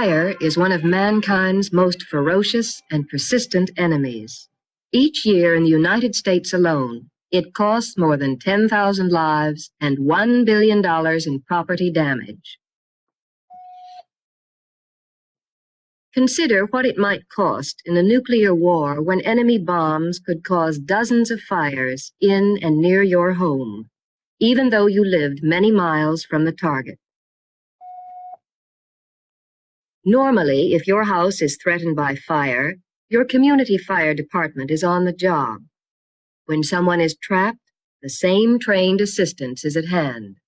Fire is one of mankind's most ferocious and persistent enemies. Each year in the United States alone, it costs more than 10,000 lives and $1 billion in property damage. Consider what it might cost in a nuclear war when enemy bombs could cause dozens of fires in and near your home, even though you lived many miles from the target. Normally, if your house is threatened by fire, your community fire department is on the job. When someone is trapped, the same trained assistance is at hand.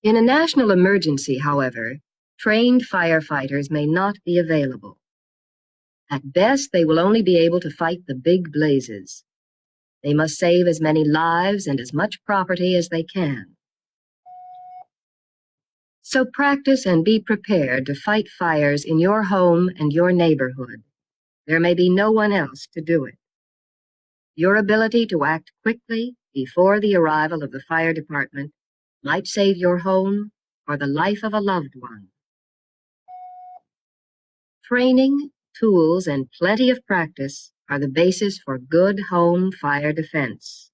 In a national emergency, however, trained firefighters may not be available. At best, they will only be able to fight the big blazes. They must save as many lives and as much property as they can. So practice and be prepared to fight fires in your home and your neighborhood. There may be no one else to do it. Your ability to act quickly before the arrival of the fire department might save your home or the life of a loved one. Training, tools, and plenty of practice are the basis for good home fire defense.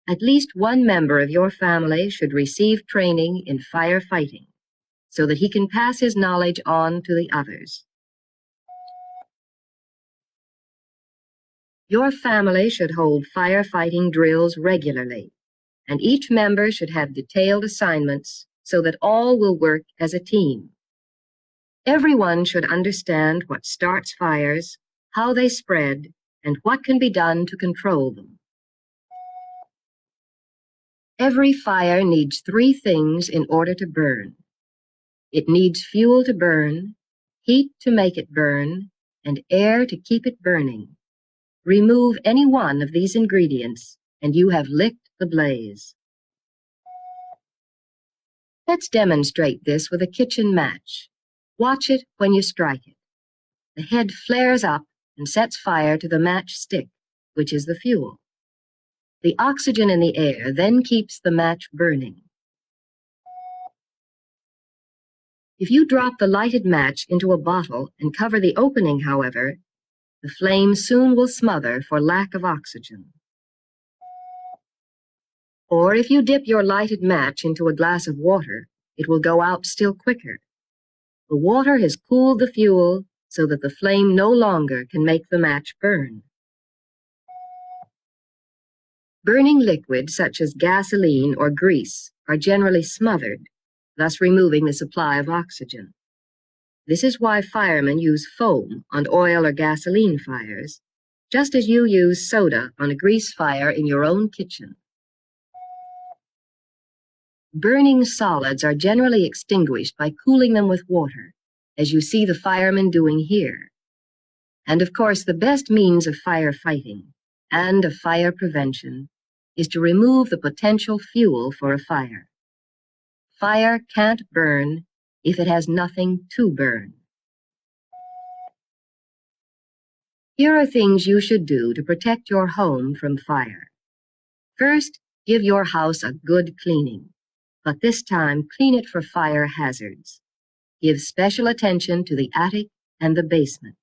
At least one member of your family should receive training in firefighting so that he can pass his knowledge on to the others. Your family should hold firefighting drills regularly, and each member should have detailed assignments so that all will work as a team. Everyone should understand what starts fires, how they spread, and what can be done to control them. Every fire needs 3 things in order to burn. It needs fuel to burn, heat to make it burn, and air to keep it burning. Remove any one of these ingredients, and you have licked the blaze. Let's demonstrate this with a kitchen match. Watch it when you strike it. The head flares up and sets fire to the match stick, which is the fuel. The oxygen in the air then keeps the match burning. If you drop the lighted match into a bottle and cover the opening, however, the flame soon will smother for lack of oxygen. Or if you dip your lighted match into a glass of water, it will go out still quicker. The water has cooled the fuel so that the flame no longer can make the match burn. Burning liquids such as gasoline or grease are generally smothered, thus removing the supply of oxygen. This is why firemen use foam on oil or gasoline fires, just as you use soda on a grease fire in your own kitchen. Burning solids are generally extinguished by cooling them with water, as you see the firemen doing here. And of course, the best means of firefighting and of fire prevention is to remove the potential fuel for a fire. Fire can't burn if it has nothing to burn. Here are things you should do to protect your home from fire. First, give your house a good cleaning, but this time clean it for fire hazards. Give special attention to the attic and the basement.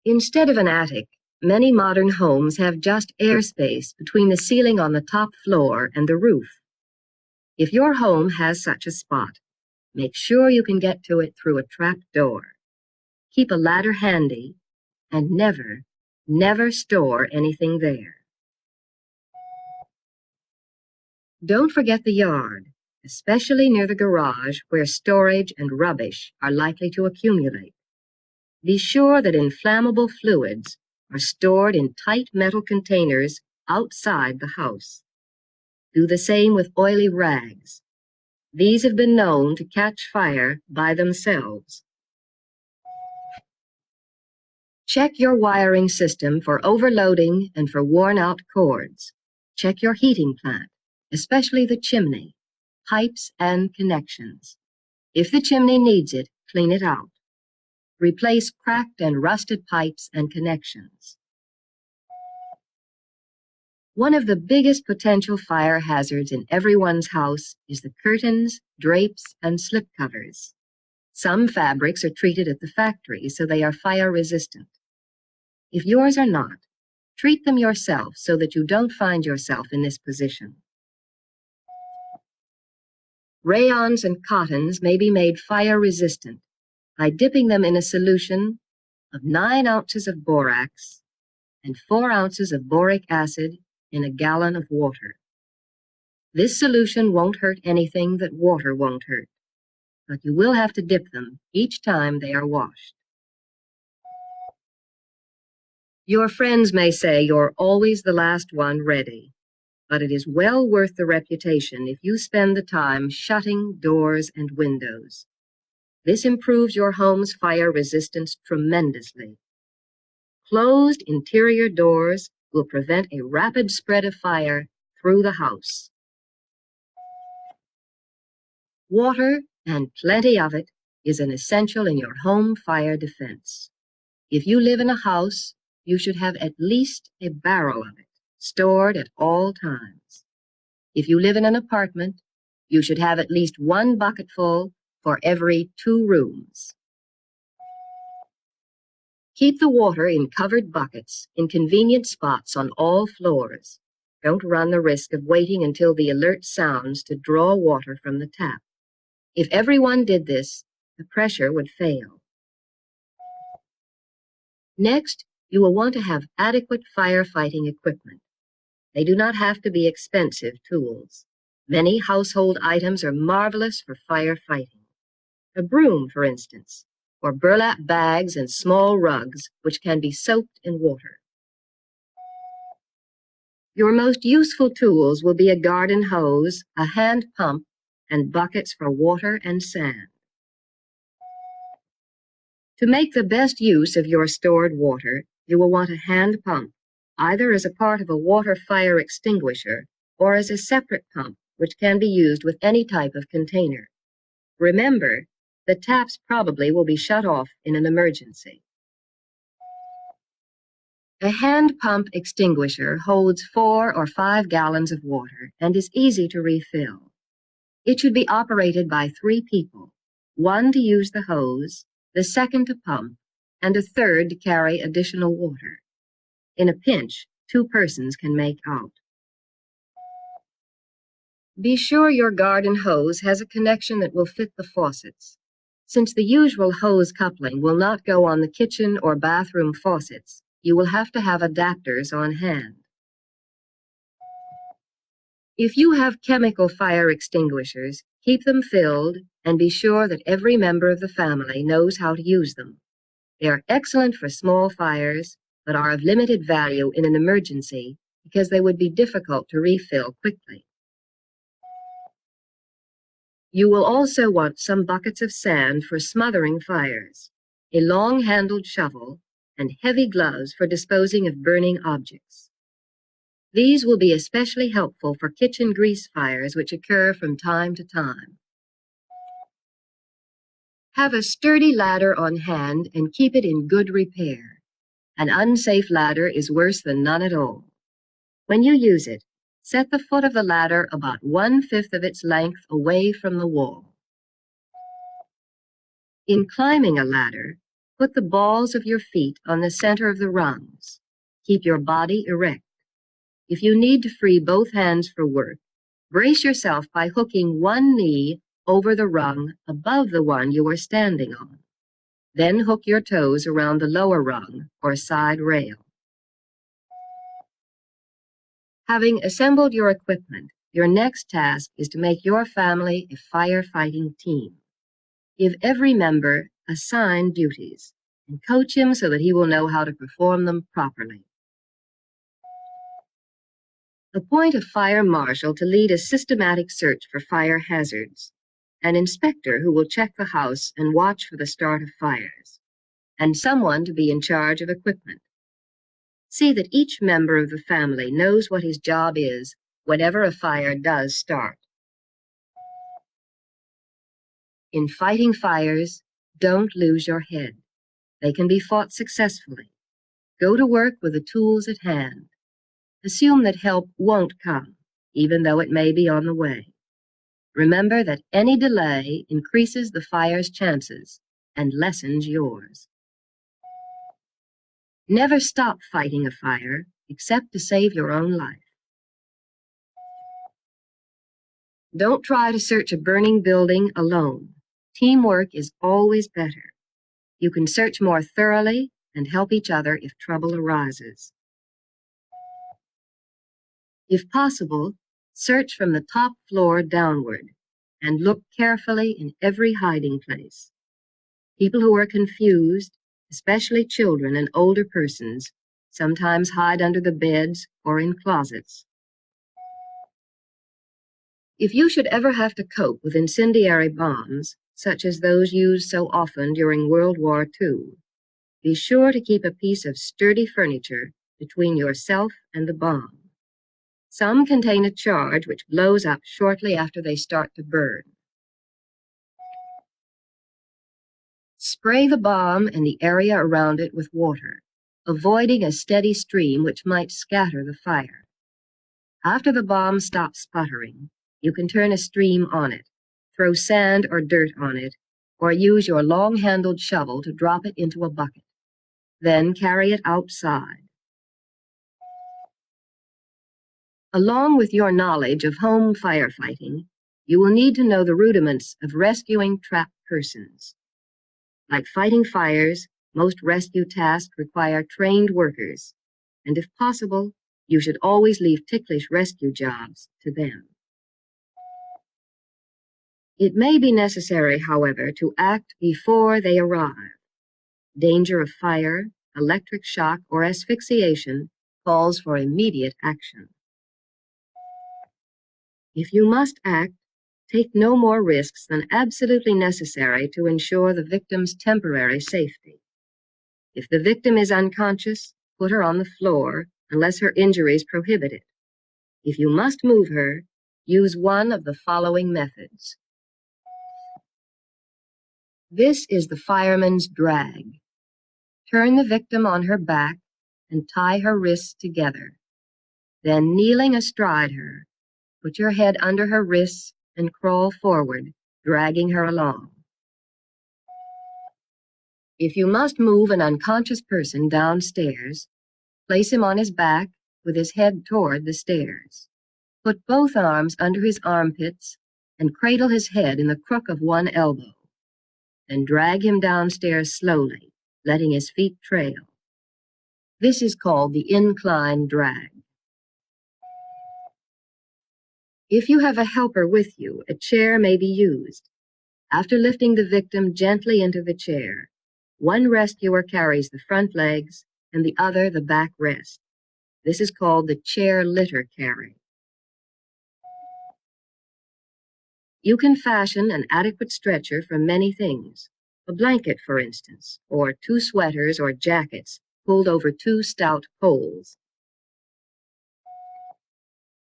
Instead of an attic, many modern homes have just airspace between the ceiling on the top floor and the roof. If your home has such a spot, make sure you can get to it through a trap door. Keep a ladder handy, and never store anything there. Don't forget the yard, especially near the garage where storage and rubbish are likely to accumulate. Be sure that inflammable fluids are stored in tight metal containers outside the house. Do the same with oily rags. These have been known to catch fire by themselves. Check your wiring system for overloading and for worn-out cords. Check your heating plant, especially the chimney, pipes, and connections. If the chimney needs it, clean it out. Replace cracked and rusted pipes and connections. One of the biggest potential fire hazards in everyone's house is the curtains, drapes, and slipcovers. Some fabrics are treated at the factory so they are fire resistant. If yours are not, treat them yourself so that you don't find yourself in this position. Rayons and cottons may be made fire resistant by dipping them in a solution of 9 ounces of borax and 4 ounces of boric acid in a gallon of water. This solution won't hurt anything that water won't hurt, but you will have to dip them each time they are washed. Your friends may say you're always the last one ready, but it is well worth the reputation if you spend the time shutting doors and windows. This improves your home's fire resistance tremendously. Closed interior doors will prevent a rapid spread of fire through the house. Water, and plenty of it, is an essential in your home fire defense. If you live in a house, you should have at least a barrel of it stored at all times. If you live in an apartment, you should have at least 1 bucketful for every 2 rooms. Keep the water in covered buckets in convenient spots on all floors. Don't run the risk of waiting until the alert sounds to draw water from the tap. If everyone did this, the pressure would fail. Next, you will want to have adequate firefighting equipment. They do not have to be expensive tools. Many household items are marvelous for firefighting. A broom, for instance, or burlap bags and small rugs which can be soaked in water. Your most useful tools will be a garden hose, a hand pump, and buckets for water and sand. To make the best use of your stored water, you will want a hand pump, either as a part of a water fire extinguisher or as a separate pump which can be used with any type of container. Remember, the taps probably will be shut off in an emergency. A hand pump extinguisher holds 4 or 5 gallons of water and is easy to refill. It should be operated by 3 people, 1 to use the hose, the second to pump, and a third to carry additional water. In a pinch, 2 persons can make out. Be sure your garden hose has a connection that will fit the faucets. Since the usual hose coupling will not go on the kitchen or bathroom faucets, you will have to have adapters on hand. If you have chemical fire extinguishers, keep them filled and be sure that every member of the family knows how to use them. They are excellent for small fires, but are of limited value in an emergency because they would be difficult to refill quickly. You will also want some buckets of sand for smothering fires, a long-handled shovel, and heavy gloves for disposing of burning objects. These will be especially helpful for kitchen grease fires which occur from time to time. Have a sturdy ladder on hand and keep it in good repair. An unsafe ladder is worse than none at all. When you use it, set the foot of the ladder about 1/5 of its length away from the wall. In climbing a ladder, put the balls of your feet on the center of the rungs. Keep your body erect. If you need to free both hands for work, brace yourself by hooking one knee over the rung above the one you are standing on. Then hook your toes around the lower rung or side rail. Having assembled your equipment, your next task is to make your family a firefighting team. Give every member assigned duties and coach him so that he will know how to perform them properly. Appoint a fire marshal to lead a systematic search for fire hazards, an inspector who will check the house and watch for the start of fires, and someone to be in charge of equipment. See that each member of the family knows what his job is whenever a fire does start. In fighting fires, don't lose your head. They can be fought successfully. Go to work with the tools at hand. Assume that help won't come, even though it may be on the way. Remember that any delay increases the fire's chances and lessens yours. Never stop fighting a fire except to save your own life. Don't try to search a burning building alone. Teamwork is always better. You can search more thoroughly and help each other if trouble arises. If possible, search from the top floor downward and look carefully in every hiding place. People who are confused, especially children and older persons, sometimes hide under the beds or in closets. If you should ever have to cope with incendiary bombs, such as those used so often during World War II, be sure to keep a piece of sturdy furniture between yourself and the bomb. Some contain a charge which blows up shortly after they start to burn. Spray the bomb and the area around it with water, avoiding a steady stream which might scatter the fire. After the bomb stops sputtering, you can turn a stream on it, throw sand or dirt on it, or use your long-handled shovel to drop it into a bucket. Then carry it outside. Along with your knowledge of home firefighting, you will need to know the rudiments of rescuing trapped persons. Like fighting fires, most rescue tasks require trained workers, and if possible, you should always leave ticklish rescue jobs to them. It may be necessary, however, to act before they arrive. Danger of fire, electric shock, or asphyxiation calls for immediate action. If you must act, take no more risks than absolutely necessary to ensure the victim's temporary safety. If the victim is unconscious, put her on the floor unless her injuries prohibit it. If you must move her, use one of the following methods. This is the fireman's drag. Turn the victim on her back and tie her wrists together. Then, kneeling astride her, put your head under her wrists and crawl forward, dragging her along. If you must move an unconscious person downstairs, place him on his back with his head toward the stairs. Put both arms under his armpits and cradle his head in the crook of one elbow. Then drag him downstairs slowly, letting his feet trail. This is called the incline drag. If you have a helper with you, a chair may be used. After lifting the victim gently into the chair, one rescuer carries the front legs and the other the back rest. This is called the chair litter carry. You can fashion an adequate stretcher from many things. A blanket, for instance, or 2 sweaters or jackets pulled over 2 stout poles.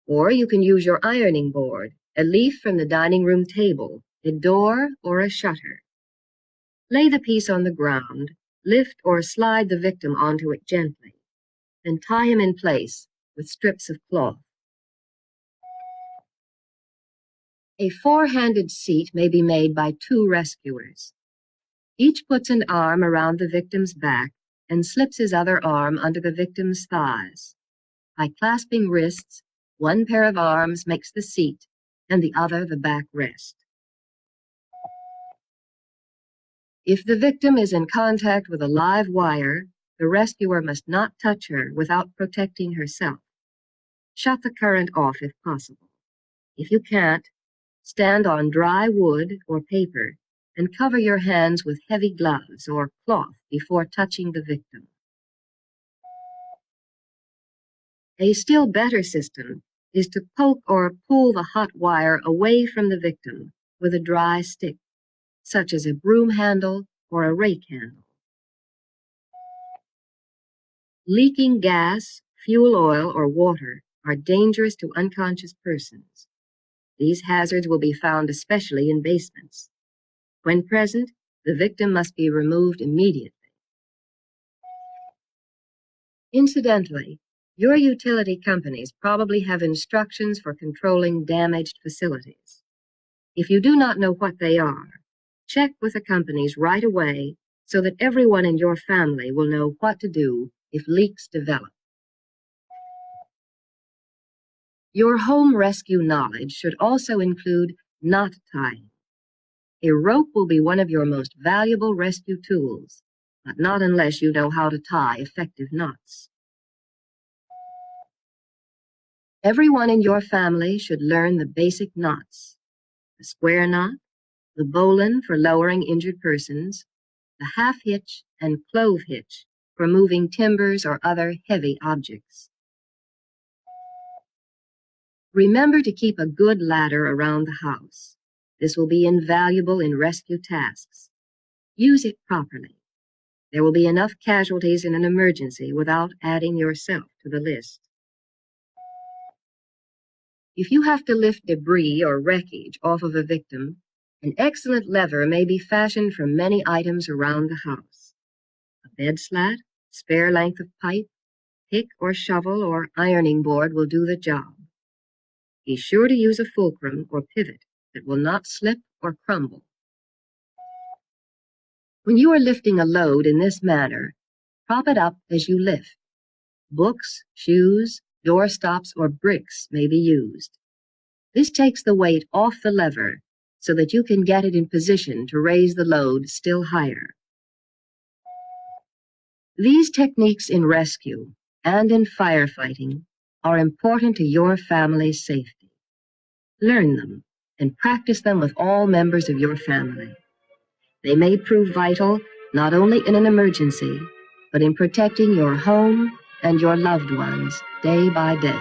Or you can use your ironing board, a leaf from the dining room table, a door, or a shutter. Lay the piece on the ground, lift or slide the victim onto it gently, and tie him in place with strips of cloth. A 4-handed seat may be made by 2 rescuers. Each puts an arm around the victim's back and slips his other arm under the victim's thighs. By clasping wrists, one pair of arms makes the seat and the other the back rest. If the victim is in contact with a live wire, the rescuer must not touch her without protecting herself. Shut the current off if possible. If you can't, stand on dry wood or paper and cover your hands with heavy gloves or cloth before touching the victim. A still better system is to poke or pull the hot wire away from the victim with a dry stick, such as a broom handle or a rake handle. Leaking gas, fuel oil, or water are dangerous to unconscious persons. These hazards will be found especially in basements. When present, the victim must be removed immediately. Incidentally, Your utility companies probably have instructions for controlling damaged facilities. If you do not know what they are, check with the companies right away so that everyone in your family will know what to do if leaks develop. Your home rescue knowledge should also include knot tying. A rope will be one of your most valuable rescue tools, but not unless you know how to tie effective knots. Everyone in your family should learn the basic knots: the square knot, the bowline for lowering injured persons, the half hitch and clove hitch for moving timbers or other heavy objects. Remember to keep a good ladder around the house. This will be invaluable in rescue tasks. Use it properly. There will be enough casualties in an emergency without adding yourself to the list. If you have to lift debris or wreckage off of a victim, an excellent lever may be fashioned from many items around the house. A bed slat, spare length of pipe, pick or shovel or ironing board will do the job. Be sure to use a fulcrum or pivot that will not slip or crumble. When you are lifting a load in this manner, prop it up as you lift. Books, shoes, door stops, or bricks may be used. This takes the weight off the lever so that you can get it in position to raise the load still higher. These techniques in rescue and in firefighting are important to your family's safety. Learn them and practice them with all members of your family. They may prove vital not only in an emergency, but in protecting your home and your loved ones day by day.